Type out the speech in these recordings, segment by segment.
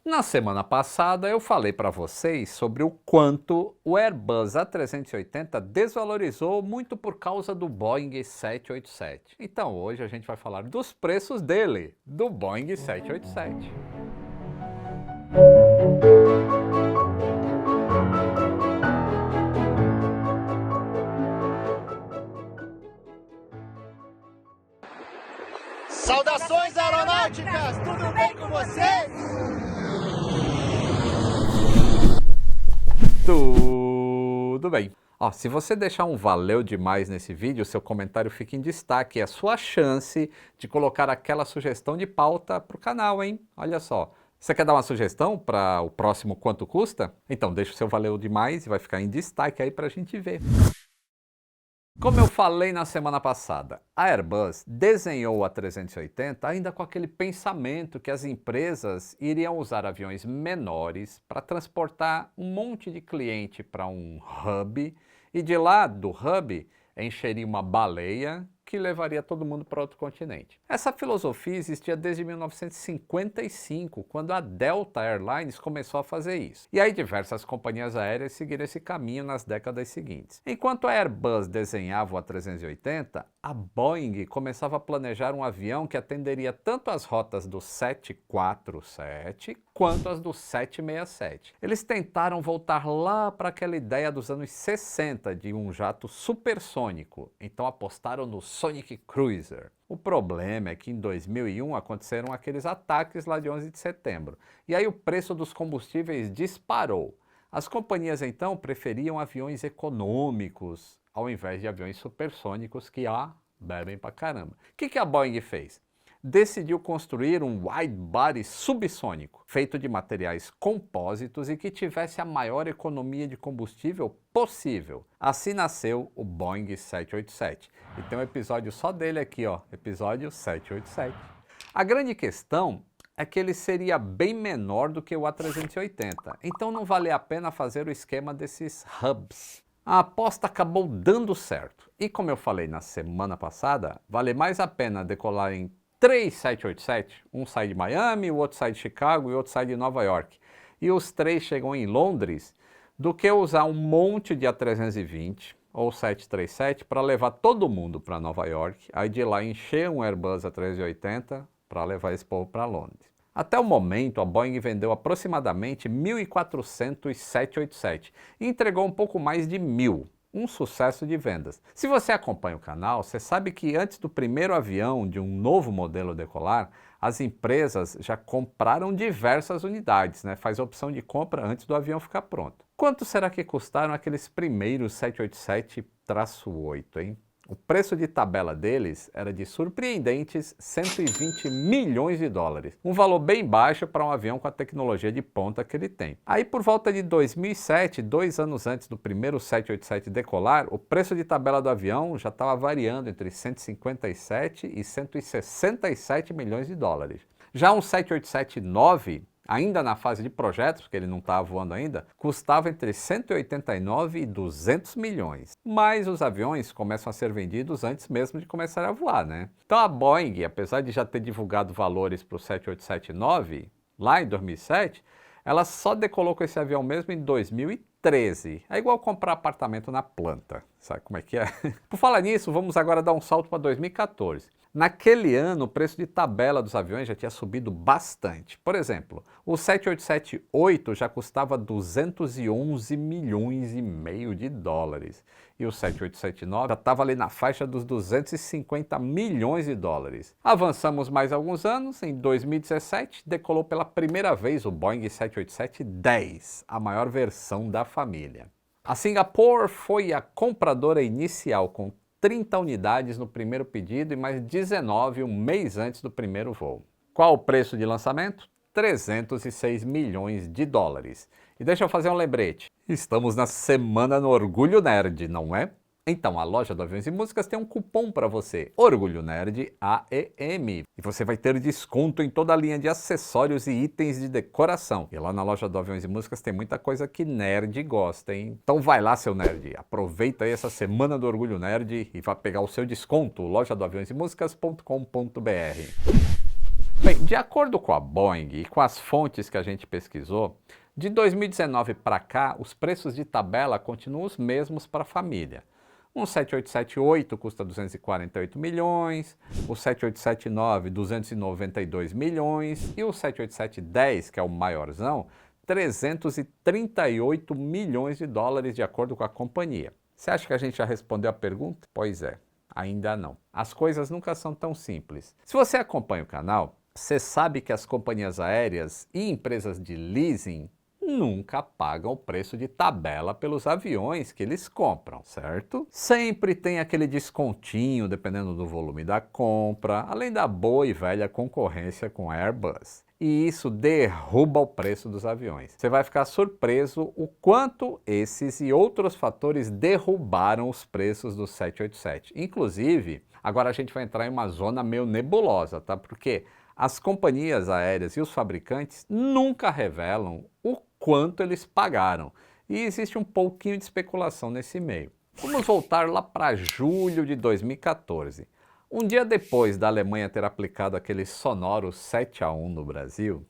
Na semana passada eu falei para vocês sobre o quanto o Airbus A380 desvalorizou muito por causa do Boeing 787. Então hoje a gente vai falar dos preços dele, do Boeing 787. Saudações aeronáuticas, tudo bem com vocês? Tudo bem. Ó, se você deixar um valeu demais nesse vídeo, seu comentário fica em destaque. É a sua chance de colocar aquela sugestão de pauta para o canal, hein? Olha só. Você quer dar uma sugestão para o próximo quanto custa? Então deixa o seu valeu demais e vai ficar em destaque aí para a gente ver. Como eu falei na semana passada, a Airbus desenhou o A380 ainda com aquele pensamento que as empresas iriam usar aviões menores para transportar um monte de cliente para um hub e de lá do hub encheria uma baleia que levaria todo mundo para outro continente. Essa filosofia existia desde 1955, quando a Delta Airlines começou a fazer isso. E aí diversas companhias aéreas seguiram esse caminho nas décadas seguintes. Enquanto a Airbus desenhava o A380, a Boeing começava a planejar um avião que atenderia tanto as rotas do 747 quanto as do 767. Eles tentaram voltar lá para aquela ideia dos anos 60 de um jato supersônico, então apostaram no Sonic Cruiser. O problema é que em 2001 aconteceram aqueles ataques lá de 11 de setembro, e aí o preço dos combustíveis disparou. As companhias então preferiam aviões econômicos ao invés de aviões supersônicos que bebem pra caramba. O que a Boeing fez? Decidiu construir um wide-body subsônico, feito de materiais compósitos e que tivesse a maior economia de combustível possível. Assim nasceu o Boeing 787. E tem um episódio só dele aqui, ó, episódio 787. A grande questão é que ele seria bem menor do que o A380, então não valia a pena fazer o esquema desses hubs. A aposta acabou dando certo, e como eu falei na semana passada, vale mais a pena decolar em 3 787, um sai de Miami, o outro sai de Chicago e o outro sai de Nova York, e os três chegam em Londres, do que usar um monte de A320 ou 737 para levar todo mundo para Nova York, aí de lá encher um Airbus A380 para levar esse povo para Londres. Até o momento, a Boeing vendeu aproximadamente 1.400 787 e entregou um pouco mais de 1.000. Um sucesso de vendas. Se você acompanha o canal, você sabe que antes do primeiro avião de um novo modelo decolar, as empresas já compraram diversas unidades, né? Faz a opção de compra antes do avião ficar pronto. Quanto será que custaram aqueles primeiros 787-8, hein? O preço de tabela deles era de surpreendentes 120 milhões de dólares, um valor bem baixo para um avião com a tecnologia de ponta que ele tem. Aí por volta de 2007, 2 anos antes do primeiro 787 decolar, o preço de tabela do avião já estava variando entre 157 e 167 milhões de dólares. Já um 787-9, ainda na fase de projetos, porque ele não estava voando ainda, custava entre 189 e 200 milhões. Mas os aviões começam a ser vendidos antes mesmo de começar a voar, né? Então a Boeing, apesar de já ter divulgado valores para o 787-9, lá em 2007, ela só decolou com esse avião mesmo em 2013. É igual comprar apartamento na planta, sabe como é que é? Por falar nisso, vamos agora dar um salto para 2014. Naquele ano, o preço de tabela dos aviões já tinha subido bastante. Por exemplo, o 787-8 já custava 211 milhões e meio de dólares. E o 787-9 já estava ali na faixa dos 250 milhões de dólares. Avançamos mais alguns anos, em 2017 decolou pela primeira vez o Boeing 787-10, a maior versão da família. A Singapore foi a compradora inicial com 30 unidades no primeiro pedido e mais 19 um mês antes do primeiro voo. Qual o preço de lançamento? 306 milhões de dólares. E deixa eu fazer um lembrete. Estamos na Semana no Orgulho Nerd, não é? Então, a loja do Aviões e Músicas tem um cupom para você, Orgulho Nerd AEM. E você vai ter desconto em toda a linha de acessórios e itens de decoração. E lá na loja do Aviões e Músicas tem muita coisa que nerd gosta, hein? Então vai lá, seu nerd. Aproveita aí essa semana do Orgulho Nerd e vai pegar o seu desconto, loja do Aviões e Músicas.com.br. Bem, de acordo com a Boeing e com as fontes que a gente pesquisou, de 2019 para cá, os preços de tabela continuam os mesmos para a família. Um 787-8 custa 248 milhões, o 787-9, 292 milhões e o 787-10, que é o maiorzão, 338 milhões de dólares, de acordo com a companhia. Você acha que a gente já respondeu a pergunta? Pois é, ainda não. As coisas nunca são tão simples. Se você acompanha o canal, você sabe que as companhias aéreas e empresas de leasing nunca pagam o preço de tabela pelos aviões que eles compram, certo? Sempre tem aquele descontinho dependendo do volume da compra, além da boa e velha concorrência com a Airbus. E isso derruba o preço dos aviões. Você vai ficar surpreso o quanto esses e outros fatores derrubaram os preços do 787. Inclusive, agora a gente vai entrar em uma zona meio nebulosa, tá? Porque as companhias aéreas e os fabricantes nunca revelam o quanto eles pagaram. E existe um pouquinho de especulação nesse meio. Vamos voltar lá para julho de 2014. Um dia depois da Alemanha ter aplicado aquele sonoro 7-1 no Brasil,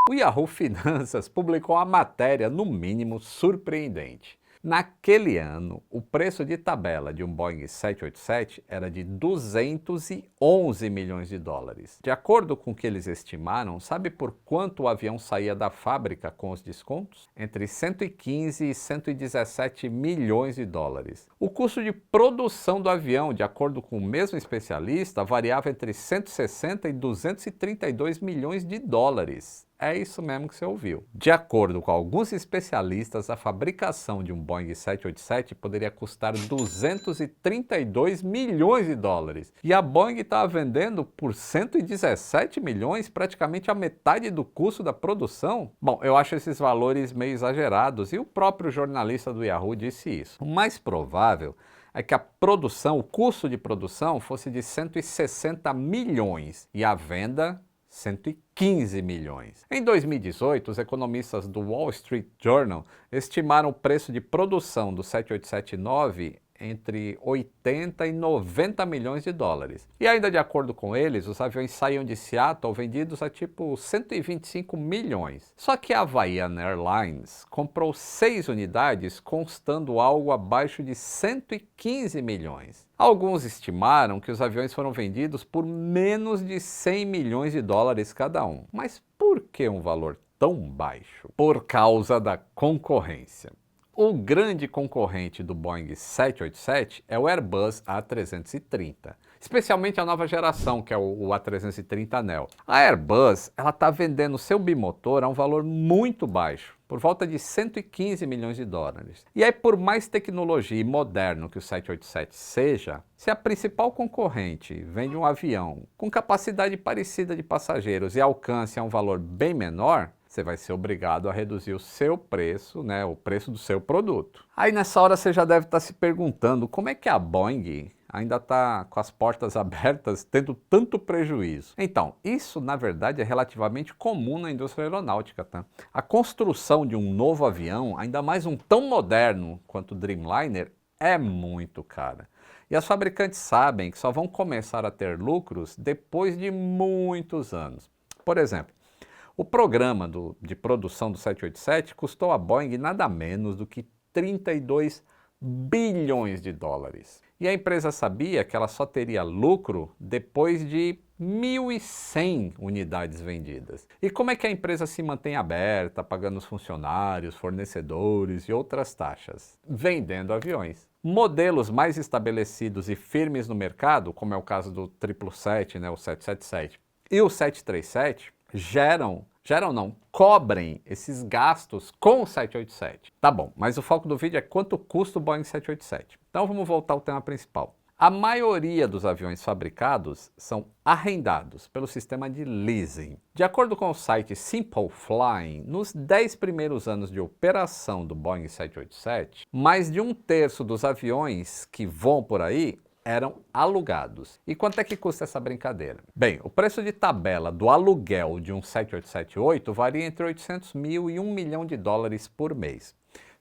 o Yahoo Finanças publicou uma matéria, no mínimo, surpreendente. Naquele ano, o preço de tabela de um Boeing 787 era de 211 milhões de dólares. De acordo com o que eles estimaram, sabe por quanto o avião saía da fábrica com os descontos? Entre 115 e 117 milhões de dólares. O custo de produção do avião, de acordo com o mesmo especialista, variava entre 160 e 232 milhões de dólares. É isso mesmo que você ouviu. De acordo com alguns especialistas, a fabricação de um Boeing 787 poderia custar 232 milhões de dólares. E a Boeing estava vendendo por 117 milhões, praticamente a metade do custo da produção? Bom, eu acho esses valores meio exagerados e o próprio jornalista do Yahoo disse isso. O mais provável é que a produção, o custo de produção fosse de 160 milhões e a venda 115 milhões. Em 2018, os economistas do Wall Street Journal estimaram o preço de produção do 787-9 entre 80 e 90 milhões de dólares. E ainda de acordo com eles, os aviões saíam de Seattle vendidos a tipo 125 milhões. Só que a Hawaiian Airlines comprou 6 unidades constando algo abaixo de 115 milhões. Alguns estimaram que os aviões foram vendidos por menos de 100 milhões de dólares cada um. Mas por que um valor tão baixo? Por causa da concorrência. O grande concorrente do Boeing 787 é o Airbus A330, especialmente a nova geração, que é o A330neo. A Airbus está vendendo seu bimotor a um valor muito baixo, por volta de 115 milhões de dólares. E aí, por mais tecnologia e moderno que o 787 seja, se a principal concorrente vende um avião com capacidade parecida de passageiros e alcance a um valor bem menor, você vai ser obrigado a reduzir o seu preço, né, o preço do seu produto. Aí nessa hora você já deve estar se perguntando como é que a Boeing ainda está com as portas abertas, tendo tanto prejuízo. Então, isso na verdade é relativamente comum na indústria aeronáutica, tá? A construção de um novo avião, ainda mais um tão moderno quanto o Dreamliner, é muito cara. E as fabricantes sabem que só vão começar a ter lucros depois de muitos anos. Por exemplo, o programa de produção do 787 custou à Boeing nada menos do que 32 bilhões de dólares. E a empresa sabia que ela só teria lucro depois de 1.100 unidades vendidas. E como é que a empresa se mantém aberta, pagando os funcionários, fornecedores e outras taxas? Vendendo aviões. Modelos mais estabelecidos e firmes no mercado, como é o caso do 777, né, o 777, e o 737, cobrem esses gastos com o 787. Tá bom, mas o foco do vídeo é quanto custa o Boeing 787. Então vamos voltar ao tema principal. A maioria dos aviões fabricados são arrendados pelo sistema de leasing. De acordo com o site Simple Flying, nos 10 primeiros anos de operação do Boeing 787, mais de 1/3 dos aviões que voam por aí eram alugados. E quanto é que custa essa brincadeira? Bem, o preço de tabela do aluguel de um 787-8 varia entre 800 mil e 1 milhão de dólares por mês.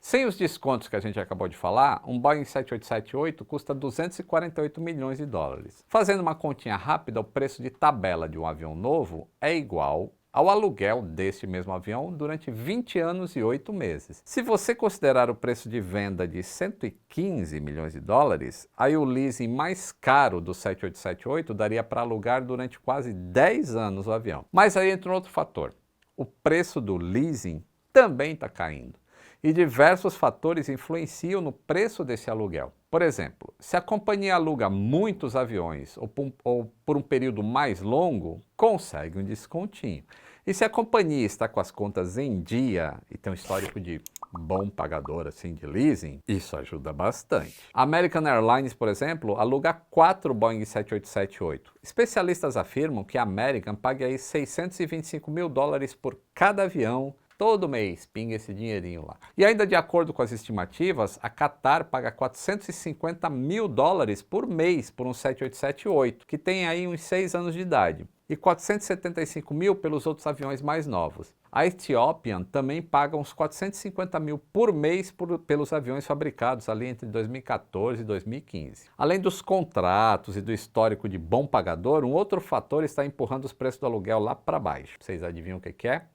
Sem os descontos que a gente acabou de falar, um Boeing 787-8 custa 248 milhões de dólares. Fazendo uma continha rápida, o preço de tabela de um avião novo é igual ao aluguel deste mesmo avião durante 20 anos e 8 meses. Se você considerar o preço de venda de 115 milhões de dólares, aí o leasing mais caro do 787-8 daria para alugar durante quase 10 anos o avião. Mas aí entra um outro fator. O preço do leasing também está caindo. E diversos fatores influenciam no preço desse aluguel. Por exemplo, se a companhia aluga muitos aviões ou por um período mais longo, consegue um descontinho. E se a companhia está com as contas em dia e tem um histórico de bom pagador assim de leasing, isso ajuda bastante. A American Airlines, por exemplo, aluga 4 Boeing 787-8. Especialistas afirmam que a American paga aí 625 mil dólares por cada avião. Todo mês pinga esse dinheirinho lá. E ainda de acordo com as estimativas, a Qatar paga 450 mil dólares por mês por um 787-8, que tem aí uns 6 anos de idade, e 475 mil pelos outros aviões mais novos. A Ethiopian também paga uns 450 mil por mês pelos aviões fabricados ali entre 2014 e 2015. Além dos contratos e do histórico de bom pagador, um outro fator está empurrando os preços do aluguel lá para baixo. Vocês adivinham o que é?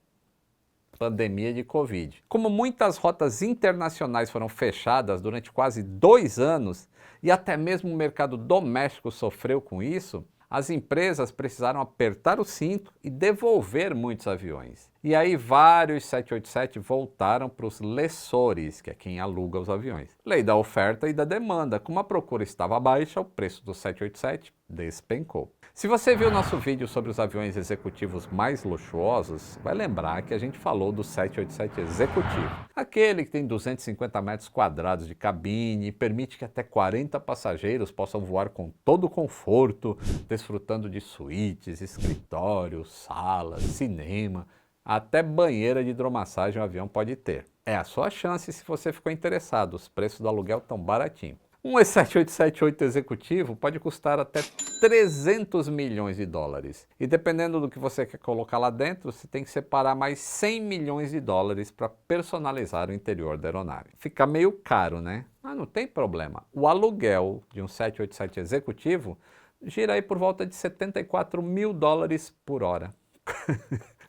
Pandemia de Covid. Como muitas rotas internacionais foram fechadas durante quase 2 anos e até mesmo o mercado doméstico sofreu com isso, as empresas precisaram apertar o cinto e devolver muitos aviões. E aí vários 787 voltaram para os lessores, que é quem aluga os aviões. Lei da oferta e da demanda. Como a procura estava baixa, o preço do 787 despencou. Se você viu nosso vídeo sobre os aviões executivos mais luxuosos, vai lembrar que a gente falou do 787 executivo. Aquele que tem 250 metros quadrados de cabine e permite que até 40 passageiros possam voar com todo o conforto, desfrutando de suítes, escritórios, salas, cinema, até banheira de hidromassagem o avião pode ter. É a sua chance se você ficou interessado, os preços do aluguel estão baratinhos. Um 787-8 executivo pode custar até 300 milhões de dólares. E dependendo do que você quer colocar lá dentro, você tem que separar mais 100 milhões de dólares para personalizar o interior da aeronave. Fica meio caro, né? Mas não tem problema. O aluguel de um 787 executivo gira aí por volta de 74 mil dólares por hora.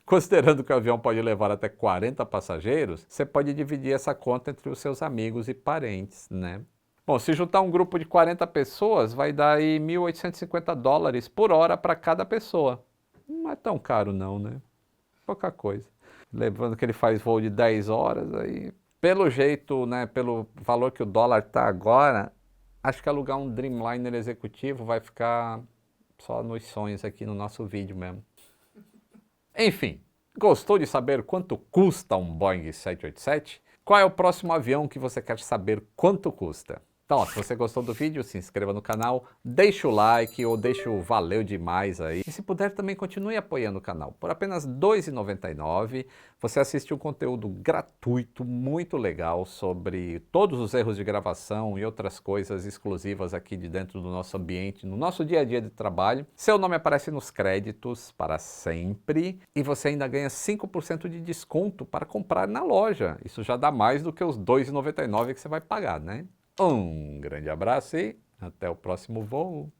Considerando que o avião pode levar até 40 passageiros, você pode dividir essa conta entre os seus amigos e parentes, né? Bom, se juntar um grupo de 40 pessoas, vai dar aí 1.850 dólares por hora para cada pessoa. Não é tão caro não, né? Pouca coisa. Levando que ele faz voo de 10 horas, aí... Pelo jeito, né, pelo valor que o dólar está agora, acho que alugar um Dreamliner executivo vai ficar só nos sonhos aqui no nosso vídeo mesmo. Enfim, gostou de saber quanto custa um Boeing 787? Qual é o próximo avião que você quer saber quanto custa? Então, ó, se você gostou do vídeo, se inscreva no canal, deixa o like ou deixa o valeu demais aí. E se puder, também continue apoiando o canal. Por apenas R$ 2,99, você assiste um conteúdo gratuito, muito legal, sobre todos os erros de gravação e outras coisas exclusivas aqui de dentro do nosso ambiente, no nosso dia a dia de trabalho. Seu nome aparece nos créditos para sempre e você ainda ganha 5% de desconto para comprar na loja. Isso já dá mais do que os R$ 2,99 que você vai pagar, né? Um grande abraço e até o próximo voo.